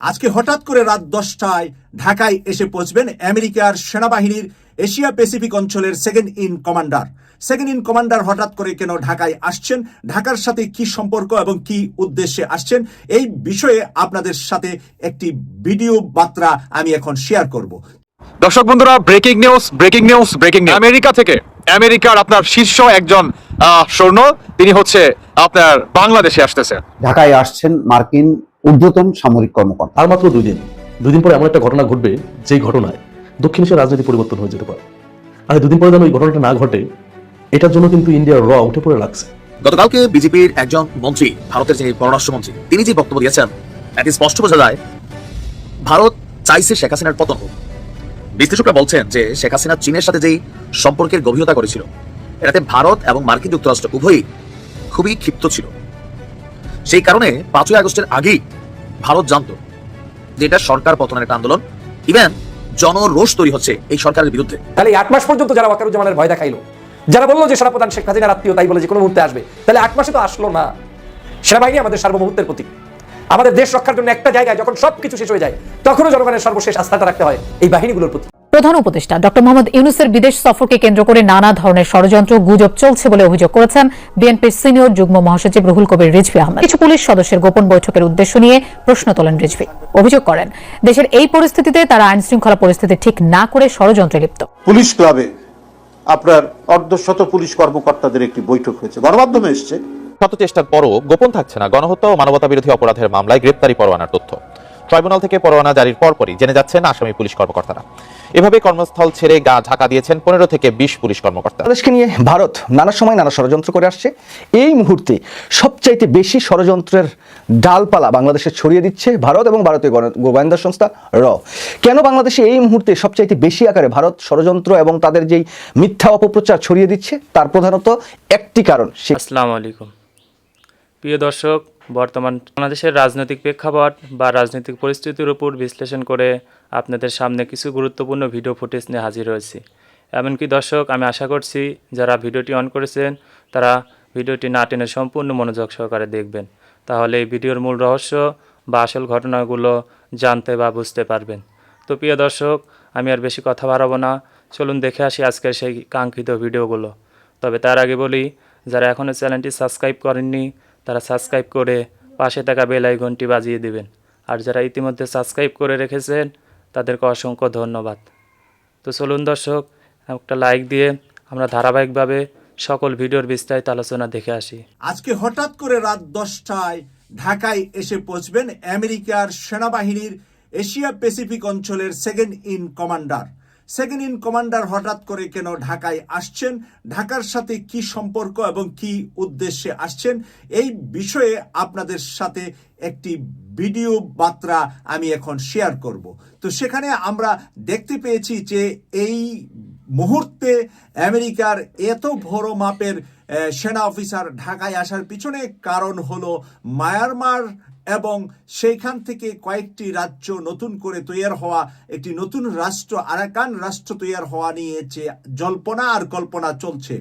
আজকে হঠাৎ করে রাত 10টায় ঢাকায় এসে পৌঁছবেন আমেরিকার সেনাবাহিনীর এশিয়া প্যাসিফিক অঞ্চলের সেকেন্ড ইন কমান্ডার হঠাৎ করে কেন ঢাকায় আসছেন, ঢাকার সাথে কি সম্পর্ক এবং কি উদ্দেশ্যে আসছেন, এই বিষয়ে আপনাদের সাথে একটি ভিডিও বার্তা আমি এখন শেয়ার করব। দর্শক বন্ধুরা, ব্রেকিং নিউজ আমেরিকা থেকে, আমেরিকার আপনার শীর্ষ একজন সৈন্য, তিনি হচ্ছে আপনার বাংলাদেশে আসতেছে। ঢাকায় আসছেন মার্কিন ঊর্ধ্বতন সামরিক কর্মকর্তা। আর মাত্র দুদিন পরে এমন একটা ঘটনা ঘটবে, যেই ঘটনায় দক্ষিণ এশিয়ার রাজনীতি পরিবর্তন হয়ে যেতে পারে। আর দুদিন পরে যেন ওই ঘটনাটা না ঘটে, এটার জন্য কিন্তু ইন্ডিয়ার উঠে পড়ে লাগছে। গতকালকে বিজেপির একজন মন্ত্রী, ভারতের যে পররাষ্ট্রমন্ত্রী, তিনি যে বক্তব্য দিয়েছেন, এটি স্পষ্ট বোঝা যায় ভারত চাইছে শেখ হাসিনার পতন হোক। বিশ্লেষকরা বলছেন যে শেখ হাসিনা চীনের সাথে যেই সম্পর্কের গভীরতা করেছিল, এটাতে ভারত এবং মার্কিন যুক্তরাষ্ট্র উভয়ই খুবই ক্ষিপ্ত ছিল। সেই কারণে 5ই আগস্টের আগেই ভারত জানতো যে এটা সরকার পতনের একটা আন্দোলন, ইভেন জনরোষ তৈরি হচ্ছে এই সরকারের বিরুদ্ধে। তাহলে 8 মাস পর্যন্ত যারা ওয়াকারুজ্জামানের ভয় দেখাইলো, যারা বললো যে সেনাপ্রধান শেখ হাসিনার আত্মীয়, তাই বলে যে কোনো মুহূর্তে আসবে, তাহলে 8 মাসে তো আসলো না। সেনাবাহিনী আমাদের সার্বভৌমত্বের প্রতীক। আমাদের দেশ রক্ষার জন্য একটা জায়গায় যখন সবকিছু শেষ হয়ে যায়, তখনও জনগণের সর্বশেষ আস্থাটা রাখতে হয় এই বাহিনীগুলোর প্রতি। প্রধান উপদেষ্টা ডক্টর মোহাম্মদ ইউনূসের বিদেশ সফরকে কেন্দ্র করে নানা ধরনের ষড়যন্ত্র গুজব চলছে বলে অভিযোগ করেছেন বিএনপির সিনিয়র যুগ্ম মহাসচিব রুহুল কবির রিজভী আহমেদ। কিছু পুলিশ সদস্যের গোপন বৈঠকের উদ্দেশ্য নিয়ে প্রশ্ন তোলেন রিজভী। অভিযোগ করেন, দেশের এই পরিস্থিতিতে তারা আইন শৃঙ্খলা পরিস্থিতি ঠিক না করে ষড়যন্ত্রে লিপ্ত। পুলিশ ক্লাবে আপনার অর্ধশত পুলিশ কর্মকর্তাদের একটি বৈঠক হয়েছে, গণমাধ্যমে এসছে। শত চেষ্টার পরও গোপন থাকছে না গণহত্যা ও মানবতা বিরোধী অপরাধের মামলায় গ্রেপ্তারি পরোয়ানার তথ্য। ট্রাইব্যুনাল থেকে পরোয়ানা জারির পরপরই জেনে যাচ্ছেন আসামি পুলিশ কর্মকর্তারা। এভাবে কর্মস্থল ছেড়ে গা ঢাকা দিয়েছেন 15 থেকে 20 পুলিশ কর্মকর্তা। বাংলাদেশকে নিয়ে ভারত নানা সময় নানা ষড়যন্ত্র করে আসছে। এই মুহূর্তে সবচাইতে বেশি ষড়যন্ত্রের ডালপালা বাংলাদেশে ছড়িয়ে দিচ্ছে ভারত এবং ভারতীয় গোয়েন্দা সংস্থা র। কেন বাংলাদেশে এই মুহূর্তে সবচাইতে বেশি আকারে ভারত ষড়যন্ত্র এবং তাদের যেই মিথ্যা অপপ্রচার ছড়িয়ে দিচ্ছে, তার প্রধানত একটি কারণ। আসসালামু আলাইকুম প্রিয় দর্শক, বর্তমান বাংলাদেশের রাজনৈতিক প্রেক্ষাপট বা রাজনৈতিক পরিস্থিতির উপর বিশ্লেষণ করে আপনাদের সামনে কিছু গুরুত্বপূর্ণ ভিডিও ফুটেজ নিয়ে হাজির হয়েছি। এমনকি দর্শক, আমি আশা করছি যারা ভিডিওটি অন করেছেন তারা ভিডিওটি না টেনে সম্পূর্ণ মনোযোগ সহকারে দেখবেন, তাহলে এই ভিডিওর মূল রহস্য বা আসল ঘটনাগুলো জানতে বা বুঝতে পারবেন। তো প্রিয় দর্শক, আমি আর বেশি কথা বাড়াবো না, চলুন দেখে আসি আজকের সেই কাঙ্ক্ষিত ভিডিওগুলো। তবে তার আগে বলি, যারা এখনও চ্যানেলটি সাবস্ক্রাইব করেননি তারা সাবস্ক্রাইব করে পাশে থাকা বেল আইকনটি বাজিয়ে দিবেন, আর যারা ইতিমধ্যে সাবস্ক্রাইব করে রেখেছেন তাদেরকে অসংখ্য ধন্যবাদ। তো চলুন দর্শক, একটা লাইক দিয়ে আমরা ধারাবাহিকভাবে সকল ভিডিওর বিস্তারিত আলোচনা দেখে আসি। আজকে হঠাৎ করে রাত 10টায় ঢাকায় এসে পৌঁছবেন আমেরিকার সেনাবাহিনীর এশিয়া প্যাসিফিক অঞ্চলের সেকেন্ড ইন কমান্ডার হঠাৎ করে কেন ঢাকায় আসছেন, ঢাকার সাথে কি সম্পর্ক এবং কি উদ্দেশ্যে আসছেন, এই বিষয়ে আপনাদের সাথে একটি ভিডিও বার্তা আমি এখন শেয়ার করব। তো সেখানে আমরা দেখতে পেয়েছি যে এই মুহূর্তে আমেরিকার এত বড় মাপের সেনা অফিসার ঢাকায় আসার পিছনে কারণ হলো মায়ানমার এবং সেইখান থেকে কয়েকটি রাজ্য নতুন করে তৈরি হওয়া একটি নতুন রাষ্ট্র, আরাকান রাষ্ট্র তৈরি হওয়া নিয়ে জল্পনা আর কল্পনা চলছে।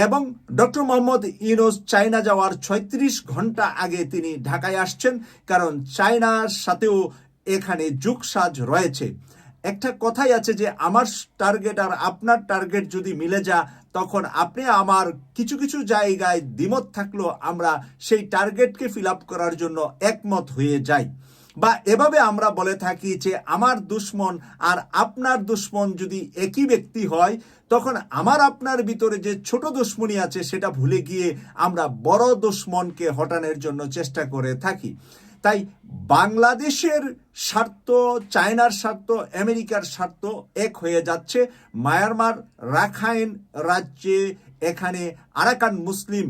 এবং ডক্টর মোহাম্মদ ইউনূস চায়না যাওয়ার 36 ঘন্টা আগে তিনি ঢাকায় আসছেন, কারণ চায়নার সাথেও এখানে যোগসাজ রয়েছে। একটা কথাই আছে যে আমার টার্গেট আর আপনার টার্গেট যদি মিলে যা, তখন আপনি আমার কিছু কিছু জায়গায় দ্বিমত থাকলেও আমরা সেই টার্গেটকে ফিল আপ করার জন্য একমত হয়ে যাই। বা এভাবে আমরা বলে থাকি যে আমার দুশ্মন আর আপনার দুশ্মন যদি একই ব্যক্তি হয়, তখন আমার আপনার ভিতরে যে ছোট দুশ্মনী আছে সেটা ভুলে গিয়ে আমরা বড় দুশ্মনকে হটানোর জন্য চেষ্টা করে থাকি। তাই বাংলাদেশের স্বার্থ, চায়নার স্বার্থ, আমেরিকার স্বার্থ এক হয়ে যাচ্ছে। মায়ানমার রাখাইন রাজ্যে এখানে আরাকান মুসলিম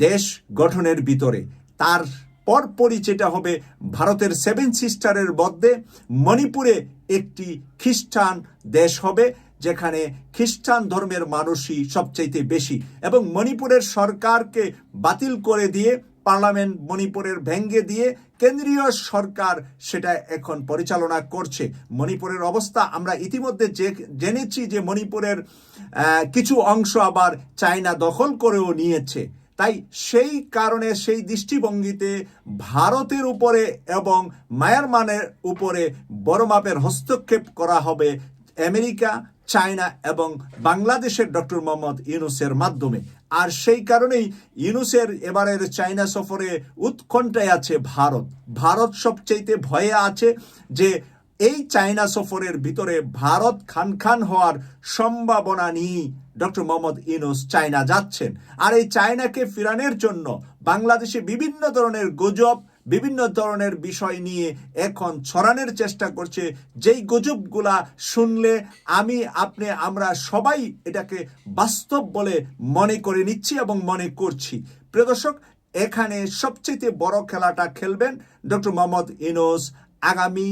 দেশ গঠনের ভিতরে তার পরপরই যেটা হবে ভারতের 7 সিস্টারের মধ্যে মণিপুরে একটি খ্রিস্টান দেশ হবে, যেখানে খ্রিস্টান ধর্মের মানুষই সবচাইতে বেশি। এবং মণিপুরের সরকারকে বাতিল করে দিয়ে, পার্লামেন্ট মণিপুরের ভেঙে দিয়ে কেন্দ্রীয় সরকার সেটা এখন পরিচালনা করছে। মণিপুরের অবস্থা আমরা ইতিমধ্যে জেনেছি যে মণিপুরের কিছু অংশ আবার চায়না দখল করেও নিয়েছে। তাই সেই কারণে সেই দৃষ্টিভঙ্গিতে ভারতের উপরে এবং মায়ানমারের উপরে বড় মাপের হস্তক্ষেপ করা হবে আমেরিকা, চায়না এবং বাংলাদেশের ডক্টর মোহাম্মদ ইউনূসের মাধ্যমে। আর সেই কারণেই ইউনূসের এবারের চায়না সফরে উৎকণ্ঠায় আছে ভারত। ভারত সবচেয়ে ভয়ে আছে যে এই চায়না সফরের ভিতরে ভারত খান হওয়ার সম্ভাবনা নিয়ে ডক্টর মোহাম্মদ ইউনূস চায়না যাচ্ছেন। আর এই চায়নাকে ফিরানোর জন্য বাংলাদেশে বিভিন্ন ধরনের গুজব, বিভিন্ন ধরনের বিষয় নিয়ে এখন ছড়ানোর চেষ্টা করছে, যেই গুজবগুলা শুনলে আমরা সবাই এটাকে বাস্তব বলে মনে করে নিচ্ছি এবং মনে করছি। প্রিয় দর্শক, এখানে সবচেয়ে বড় খেলাটা খেলবেন ডক্টর মোহাম্মদ ইউনূস। আগামী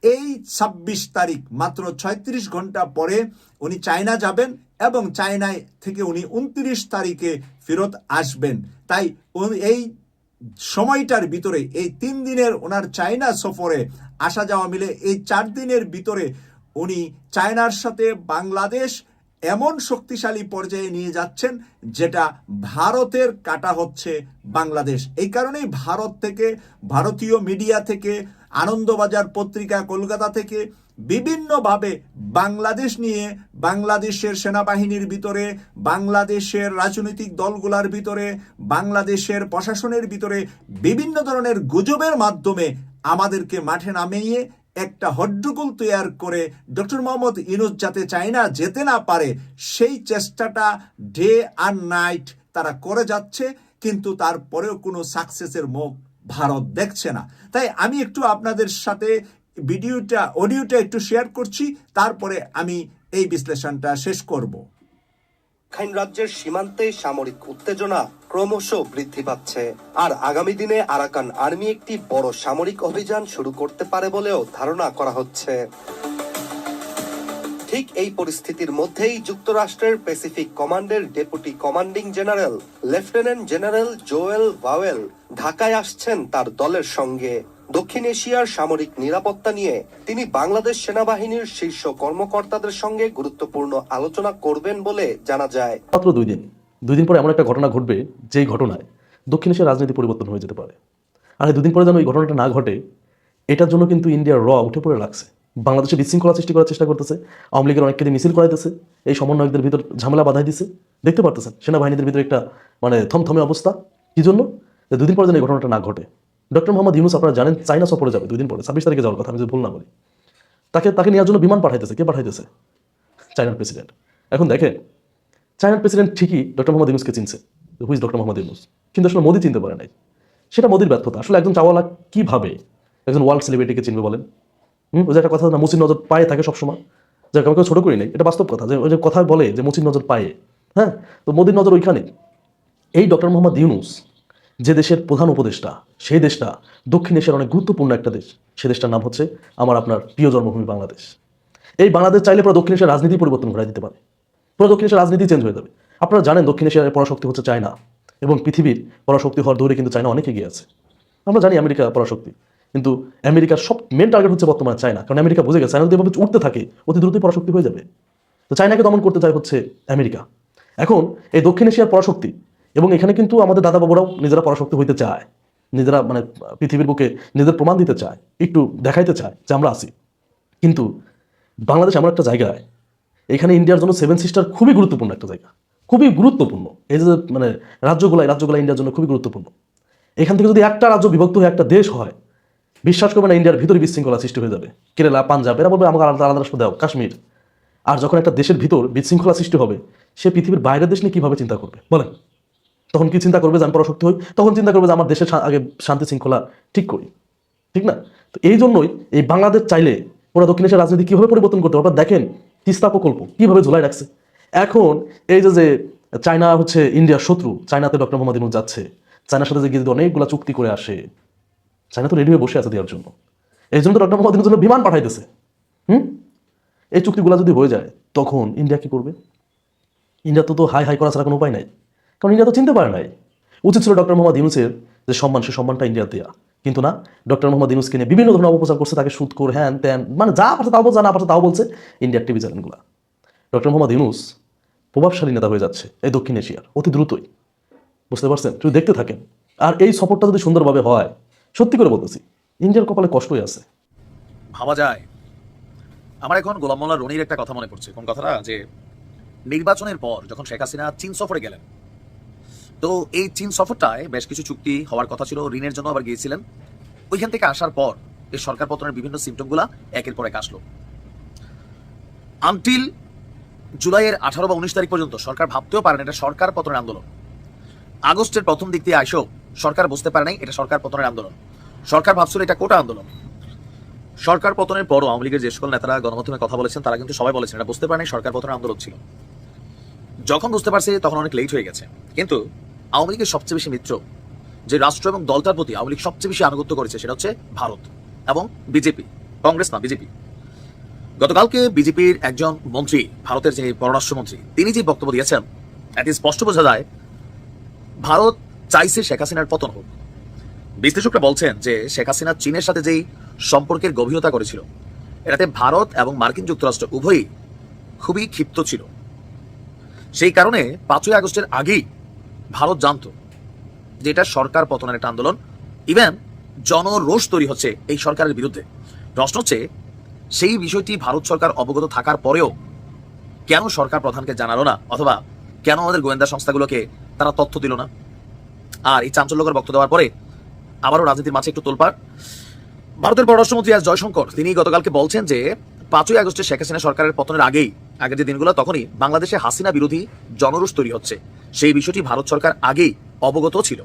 এই 26 তারিখ, মাত্র 36 ঘন্টা পরে উনি চায়না যাবেন এবং চায়নায় থেকে উনি 29 তারিখে ফেরত আসবেন। তাই এই সময়টার ভিতরে, এই 3 দিনের ওনার চায়না সফরে আসা যাওয়া মিলে এই 4 দিনের ভিতরে উনি চায়নার সাথে বাংলাদেশ এমন শক্তিশালী পর্যায়ে নিয়ে যাচ্ছেন যেটা ভারতের কাটা হচ্ছে বাংলাদেশ। এই কারণেই ভারত থেকে, ভারতীয় মিডিয়া থেকে, আনন্দবাজার পত্রিকা কলকাতা থেকে বিভিন্নভাবে বাংলাদেশ নিয়ে, বাংলাদেশের সেনাবাহিনীর ভিতরে, বাংলাদেশের রাজনৈতিক দলগুলোর ভিতরে, বাংলাদেশের প্রশাসনের ভিতরে বিভিন্ন ধরনের গুজবের মাধ্যমে আমাদেরকে মাঠে নামিয়ে একটা হট্টগোল তৈরি করে ডক্টর মোহাম্মদ ইউনূস যাতে চায়না যেতে না পারে সেই চেষ্টাটা ডে আর নাইট তারা করে যাচ্ছে, কিন্তু তারপরেও কোনো সাকসেসের মুখ ভারত দেখছে না। তাই আমি একটু আপনাদের সাথে অডিওটা একটু শেয়ার করছি, তারপরে আমি এই বিশ্লেষণটা শেষ করব। রাখাইন রাজ্যের সীমান্তে সামরিক উত্তেজনা ক্রমশ বৃদ্ধি পাচ্ছে, আর আগামী দিনে আরাকান আর্মি একটি বড় সামরিক অভিযান শুরু করতে পারে বলেও ধারণা করা হচ্ছে। ঠিক এই পরিস্থিতির মধ্যেই যুক্তরাষ্ট্রের প্যাসিফিক কমান্ডের deputy commanding general lieutenant general Joel vowel ঢাকায় আসছেন তার দলের সঙ্গে। দক্ষিণ এশিয়ার সামরিক নিরাপত্তা নিয়ে তিনি বাংলাদেশ সেনাবাহিনীর শীর্ষ কর্মকর্তাদের সঙ্গে গুরুত্বপূর্ণ আলোচনা করবেন বলে জানা যায়। মাত্র 2 দিন পরে এমন একটা ঘটনা ঘটবে যেই ঘটনায় দক্ষিণ এশিয়ার রাজনীতি পরিবর্তন হয়ে যেতে পারে। আর এই 2 দিন পরে যেন এই ঘটনাটা না ঘটে, এটার জন্য কিন্তু ইন্ডিয়ার উঠে পড়ে লাগছে। বাংলাদেশে বিশৃঙ্খলা সৃষ্টি করার চেষ্টা করতেছে, আওয়ামী লীগের অনেককে দিয়ে মিছিল করাইতেছে, এই সমন্বয়কদের ভিতর ঝামেলা বাধাই দিছে। দেখতে পারতেছেন সেনাবাহিনীদের ভিতরে একটা থমথমে অবস্থা। কি জন্য? 2 দিন পরে যেন এই ঘটনাটা না ঘটে। ডক্টর মোহাম্মদ ইউনূস আপনারা জানেন চায়না সফরে যাবে 2 দিন পরে, 26 তারিখে যাওয়ার কথা, আমি যদি ভুল না বলি। তাকে নেওয়ার জন্য বিমান পাঠাইতেছে। কে পাঠাইতেছে? চায়নার প্রেসিডেন্ট। এখন দেখেন, চায়নার প্রেসিডেন্ট ঠিকই ডক্টর মোহাম্মদ ইউনূসকে চিনছে, হুইজ ডক্টর মোহাম্মদ ইউনূস, কিন্তু আসলে মোদি চিনতে পারে নাই। সেটা মোদির ব্যর্থতা। আসলে একজন চাওয়ালা কিভাবে একজন ওয়ার্ল্ড সেলিব্রিটিকে চিনবে বলেন? ওই যে একটা কথা না, মুচির নজর পায়ে থাকে সবসময়, যে কাউকে ছোট করি নাই, এটা বাস্তব কথা। যে ওই যে কথা বলে যে মুচির নজর পায়ে, হ্যাঁ, তো মোদির নজর ওইখানে। এই ডক্টর মোহাম্মদ ইউনূস যে দেশের প্রধান উপদেষ্টা, সেই দেশটা দক্ষিণ এশিয়ার অনেক গুরুত্বপূর্ণ একটা দেশ। সে দেশটার নাম হচ্ছে আপনার প্রিয় জন্মভূমি বাংলাদেশ। এই বাংলাদেশ চাইলে পুরো দক্ষিণ এশিয়ার রাজনীতি পরিবর্তন করে দিতে পারে, পুরো দক্ষিণ এশিয়ার রাজনীতি চেঞ্জ হয়ে যাবে। আপনারা জানেন দক্ষিণ এশিয়ার পরাশক্তি হচ্ছে চায়না, এবং পৃথিবীর পরাশক্তি হওয়ার দৌড়ে কিন্তু চায়না অনেক এগিয়ে আছে। আমরা জানি আমেরিকা পরাশক্তি, কিন্তু আমেরিকার সব মেন টার্গেট হচ্ছে বর্তমানে চায়না, কারণ আমেরিকা বুঝে গেছে চায়না যদি এভাবে উঠতে থাকে অতি দ্রুতই পরাশক্তি হয়ে যাবে। তো চায়নাকে দমন করতে চায় হচ্ছে আমেরিকা। এখন এই দক্ষিণ এশিয়ার পরাশক্তি, এবং এখানে কিন্তু আমাদের দাদা বাবুরাও নিজেরা পরাশক্তি হইতে চায়, নিজেরা পৃথিবীর বুকে নিজেদের প্রমাণ দিতে চায়, একটু দেখাইতে চায় যে আমরা আছি। কিন্তু বাংলাদেশ এমন একটা জায়গায়, এখানে ইন্ডিয়ার জন্য 7 সিস্টার খুবই গুরুত্বপূর্ণ একটা জায়গা, খুবই গুরুত্বপূর্ণ। এই যে রাজ্যগুলা ইন্ডিয়ার জন্য খুবই গুরুত্বপূর্ণ। এখান থেকে যদি একটা রাজ্য বিভক্ত হয়ে একটা দেশ হয়, বিশ্বাস করবে না, ইন্ডিয়ার ভিতরে বিশৃঙ্খলা সৃষ্টি হয়ে যাবে। কেরালা, পাঞ্জাব, এরা বলবে আমাকে আলাদা আলাদা রাষ্ট্র দাও, কাশ্মীর। আর যখন একটা দেশের ভিতর বিশৃঙ্খলা সৃষ্টি হবে, সে পৃথিবীর বাইরের দেশ নিয়ে কীভাবে চিন্তা করবে বলেন? তখন কি চিন্তা করবে যে আমি পরাশক্তি হই? তখন চিন্তা করবে যে আমার দেশের আগে শান্তি শৃঙ্খলা ঠিক করি, ঠিক না? তো এই জন্যই এই বাংলাদেশ চাইলে পুরো দক্ষিণ এশিয়ার রাজনীতি কীভাবে পরিবর্তন করতে হবে। আপনারা দেখেন তিস্তা প্রকল্প কীভাবে ঝোলাই রাখছে। এখন এই যে চায়না হচ্ছে ইন্ডিয়ার শত্রু, চায়নাতে ডক্টর মোহাম্মদ ইউনূস যাচ্ছে, চায়নার সাথে যে গিয়ে অনেকগুলো চুক্তি করে আসে, চায়না তো রেডি হয়ে বসে আছে দেওয়ার জন্য। এই জন্য তো ডক্টর মোহাম্মদ ইউনূসের জন্য বিমান পাঠাইতেছে। এই চুক্তিগুলো যদি হয়ে যায়, তখন ইন্ডিয়া কি করবে? ইন্ডিয়া তো হাই করা ছাড়া কোনো উপায় নাই, কারণ ইন্ডিয়া তো চিনতে পারে নাই। উচিত ছিল ডক্টর মোহাম্মদ ইউনূসের যে সম্মান, সে সম্মানটা ইন্ডিয়া দেওয়া, কিন্তু না। ডক্টর মোহাম্মদ ইউনূসকে নিয়ে বিভিন্ন ধরনের অপপ্রচার করছে, তাকে সুদ করে হ্যান ত্যান, যা পারছে তাও বলছে, যা না পারছে তাও বলছে ইন্ডিয়ার টিভি চ্যানেলগুলো। ডক্টর মোহাম্মদ ইউনূস প্রভাবশালী নেতা হয়ে যাচ্ছে এই দক্ষিণ এশিয়ার অতি দ্রুতই। বুঝতে পারছেন? একটু দেখতে থাকেন। আর এই সফরটা যদি সুন্দরভাবে হয়, সত্যি করে বলতেছি, ইন্ডিয়ার কপালে কষ্টই আছে। ভাবা যায়। আমার এখন গোলাম মোল্লা রনির একটা কথা মনে পড়ছে। কোন কথাটা? যে নির্বাচনের পর যখন শেখ হাসিনা চীন সফরে গেলেন, তো এই চীন সফরটায় বেশ কিছু চুক্তি হওয়ার কথা ছিল, ঋণের জন্য আবার গিয়েছিলেন। ওইখান থেকে আসার পর এই সরকার পতনের বিভিন্ন সিমটমগুলা একের পর এক আসলো। আনটিল জুলাইয়ের 18 বা 19 তারিখ পর্যন্ত সরকার ভাবতেও পারেন এটা সরকার পতনের আন্দোলন। আগস্টের প্রথম দিক দিয়ে আইসো সরকার বুঝতে পারে নাই এটা সরকার পতনের আন্দোলন। সরকার ভাবছিল এটা কোটা আন্দোলন। সরকার পতনের পরও আওয়ামী লীগের যে সকল নেতারা গণমাধ্যমে কথা বলেছেন তারা কিন্তু সবাই বলেছেন এটা বুঝতে পারেনি সরকার পতনের আন্দোলন ছিল। যখন বুঝতে পারছে তখন অনেক লেট হয়ে গেছে। কিন্তু আওয়ামী লীগের সবচেয়ে বেশি মিত্র যে রাষ্ট্র এবং দলটার প্রতি আওয়ামী লীগ সবচেয়ে বেশি আনুগত্য করেছে সেটা হচ্ছে ভারত এবং বিজেপি, কংগ্রেস না বিজেপি। গতকালকে বিজেপির একজন মন্ত্রী, ভারতের যিনি পররাষ্ট্রমন্ত্রী, তিনি যে বক্তব্য দিয়েছেন এটি স্পষ্ট বোঝা যায় ভারত চাইছে শেখ হাসিনার পতন হোক। বিশ্লেষকরা বলছেন যে শেখ হাসিনা চীনের সাথে যেই সম্পর্কের গভীরতা করেছিল এটাতে ভারত এবং মার্কিন যুক্তরাষ্ট্র উভয়ই খুবই ক্ষিপ্ত ছিল। সেই কারণে 5ই আগস্টের আগেই ভারত জানতো যে এটা সরকার পতনের একটা আন্দোলন, ইভেন জনরোষ তৈরি হচ্ছে এই সরকারের বিরুদ্ধে। প্রশ্ন হচ্ছে সেই বিষয়টি ভারত সরকার অবগত থাকার পরেও কেন সরকার প্রধানকে জানালো না, অথবা কেন আমাদের গোয়েন্দা সংস্থাগুলোকে তারা তথ্য দিল না। আর এই চাঞ্চল্যকর বক্তব্য দেওয়ার পরে আবারও রাজনীতির মাঝে একটু তোলপাড়। ভারতের পররাষ্ট্রমন্ত্রী এস জয়শঙ্কর তিনি গতকালকে বলছেন যে 5ই আগস্টে শেখ হাসিনা সরকারের পতনের আগের যে দিনগুলো তখনই বাংলাদেশে হাসিনা বিরোধী জনরোষ তৈরি হচ্ছে, সেই বিষয়টি ভারত সরকার আগেই অবগত ছিল।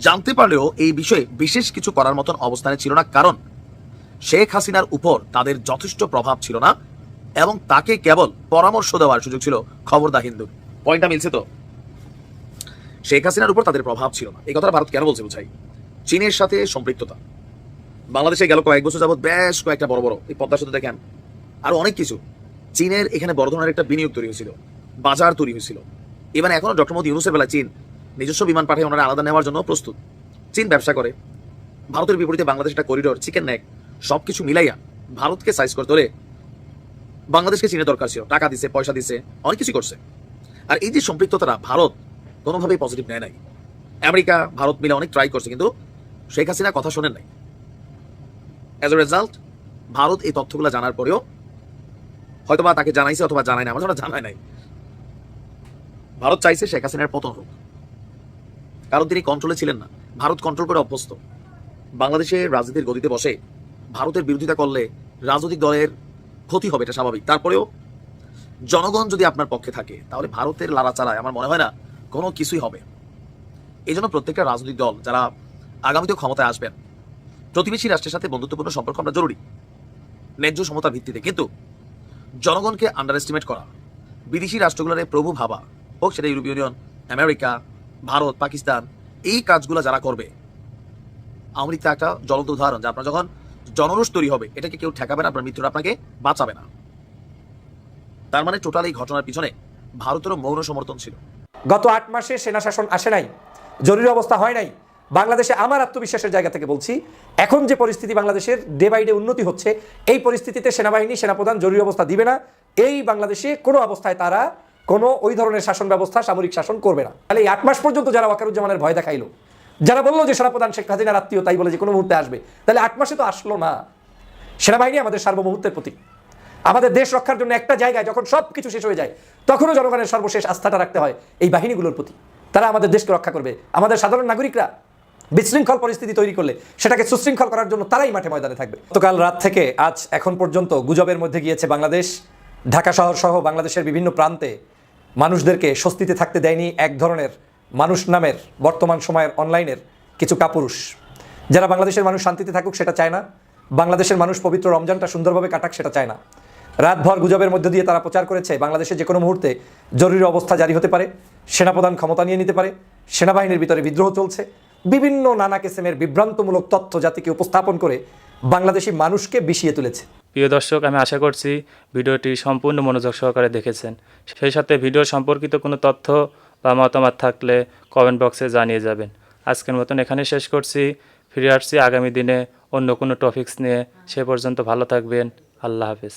জানতে পারলেও এই বিষয়ে বিশেষ কিছু করার মতন অবস্থানে ছিল না, কারণ শেখ হাসিনার উপর তাদের যথেষ্ট প্রভাব ছিল না এবং তাকে কেবল পরামর্শ দেওয়ার সুযোগ ছিল খবরদা হিন্দুর। পয়েন্টটা মিলছে তো? শেখ হাসিনার উপর তাদের প্রভাব ছিল না। এই কথাটা ভারত কেন বলছে বুঝাই। চীনের সাথে সম্পৃক্ততা, বাংলাদেশে গেল কয়েক বছর যাবৎ বেশ কয়েকটা বড় বড় এই পদ্মা সেতু দেখেন, আরো অনেক কিছু চীনের এখানে বড় ধরনের একটা বিনিয়োগ তৈরি হয়েছিল, বাজার তৈরি হয়েছিল। এবার এখনো ডক্টর মোদী ইউনূসের বেলায় চীন নিজস্ব বিমান পাঠিয়ে ওনারা আলাদা নেওয়ার জন্য প্রস্তুত। চীন ব্যবসা করে, ভারতের বিপরীতে বাংলাদেশ একটা করিডোর, চিকেন নেক, সবকিছু মিলাইয়া ভারতকে সাইজ করতে হলে বাংলাদেশকে চীনের দরকার ছিল। টাকা দিছে, পয়সা দিছে, অনেক কিছু করছে। আর এই যে সম্পৃক্ততাটা ভারত কোনোভাবেই পজিটিভ নেয় নাই। আমেরিকা ভারত মিলে অনেক ট্রাই করছে, কিন্তু শেখ হাসিনা কথা শোনেন নাই। অ্যাজ এ রেজাল্ট ভারত এই তথ্যগুলো জানার পরেও হয়তোবা তাকে জানাইছে অথবা জানায় না, আমার জানায় নাই। ভারত চাইছে শেখ হাসিনার পতন হোক, কারণ তিনি কন্ট্রোলে ছিলেন না। ভারত কন্ট্রোল করে অভ্যস্ত। বাংলাদেশের রাজনীতির গতিতে বসে ভারতের বিরোধিতা করলে রাজনৈতিক দলের ক্ষতি হবে, এটা স্বাভাবিক। তারপরেও জনগণ যদি আপনার পক্ষে থাকে তাহলে ভারতের লাড়াচাড়ায় আমার মনে হয় না কোনো কিছুই হবে। এই জন্য প্রত্যেকটা রাজনৈতিক দল যারা আগামীতেও ক্ষমতায় আসবেন, প্রতিবেশী রাষ্ট্রের সাথে বন্ধুত্বপূর্ণ সম্পর্ক আমরা জরুরি ন্যায্য সমতার ভিত্তিতে, কিন্তু জনগণকে আন্ডার এস্টিমেট করা, বিদেশি রাষ্ট্রগুলোর প্রভু ভাবা, হোক সেটা ইউরোপীয় ইউনিয়ন, আমেরিকা, ভারত, পাকিস্তান, এই কাজগুলো যারা করবে, আওয়ামী লীগ একটা জ্বলন্ত উদাহরণ যে আপনার যখন জনরোষ তৈরি হবে এটাকে কেউ ঠেকাবে না, আপনার মৃত্যুটা আপনাকে বাঁচাবে না। তার মানে টোটাল এই ঘটনার পিছনে ভারতেরও মৌন সমর্থন ছিল। গত 8 মাসে সেনা শাসন আসে নাই, জরুরি অবস্থা হয় নাই। বাংলাদেশে আমার আত্মবিশ্বাসের জায়গা থেকে বলছি, এখন যে পরিস্থিতি বাংলাদেশের ডে বাই ডে উন্নতি হচ্ছে, এই পরিস্থিতিতে সেনাবাহিনী, সেনাপ্রধান জরুরি অবস্থা দিবে না। এই বাংলাদেশে কোনো অবস্থায় তারা কোনো ওই ধরনের শাসন ব্যবস্থা, সামরিক শাসন করবে না। তাহলে এই 8 মাস পর্যন্ত যারা ওয়াকারুজ্জামানের ভয় দেখাইলো, যারা বললো যে সেনাপ্রধান শেখ হাসিনার আত্মীয় তাই বলে যে কোনো মুহূর্তে আসবে, তাহলে 8 মাসে তো আসলো না। সেনাবাহিনী আমাদের সার্বভৌমত্বের প্রতীক। আমাদের দেশ রক্ষার জন্য একটা জায়গায় যখন সব কিছু শেষ হয়ে যায় তখনও জনগণের সর্বশেষ আস্থাটা রাখতে হয় এই বাহিনীগুলোর প্রতি। তারা আমাদের দেশকে রক্ষা করবে। আমাদের সাধারণ নাগরিকরা বিশৃঙ্খল পরিস্থিতি তৈরি করলে সেটাকে সুশৃঙ্খল করার জন্য তারাই মাঠে ময়দানে থাকবে। গতকাল রাত থেকে আজ এখন পর্যন্ত গুজবের মধ্যে গিয়েছে বাংলাদেশ। ঢাকা শহর সহ বাংলাদেশের বিভিন্ন প্রান্তে মানুষদেরকে স্বস্তিতে থাকতে দেয়নি এক ধরনের মানুষ নামের বর্তমান সময়ের অনলাইনের কিছু কাপুরুষ, যারা বাংলাদেশের মানুষ শান্তিতে থাকুক সেটা চায় না, বাংলাদেশের মানুষ পবিত্র রমজানটা সুন্দরভাবে কাটাক সেটা চায় না। রাতভর গুজবের মধ্য দিয়ে তারা প্রচার করেছে বাংলাদেশে যে কোনো মুহূর্তে জরুরি অবস্থা জারি হতে পারে, সেনাপ্রধান ক্ষমতা নিয়ে নিতে পারে, সেনাবাহিনীর ভিতরে বিদ্রোহ চলছে, বিভিন্ন নানা কিসিমের বিভ্রান্তমূলক তথ্য জাতিকে উপস্থাপন করে বাংলাদেশি মানুষকে বিষিয়ে তুলেছে। প্রিয় দর্শক, আমি আশা করছি ভিডিওটি সম্পূর্ণ মনোযোগ সহকারে দেখেছেন। সেই সাথে ভিডিও সম্পর্কিত কোনো তথ্য বা মতামত থাকলে কমেন্ট বক্সে জানিয়ে যাবেন। আজকের মতন এখানে শেষ করছি। ফিরে আসছি আগামী দিনে অন্য কোনো টপিকস নিয়ে। সে পর্যন্ত ভালো থাকবেন। আল্লাহ হাফেজ।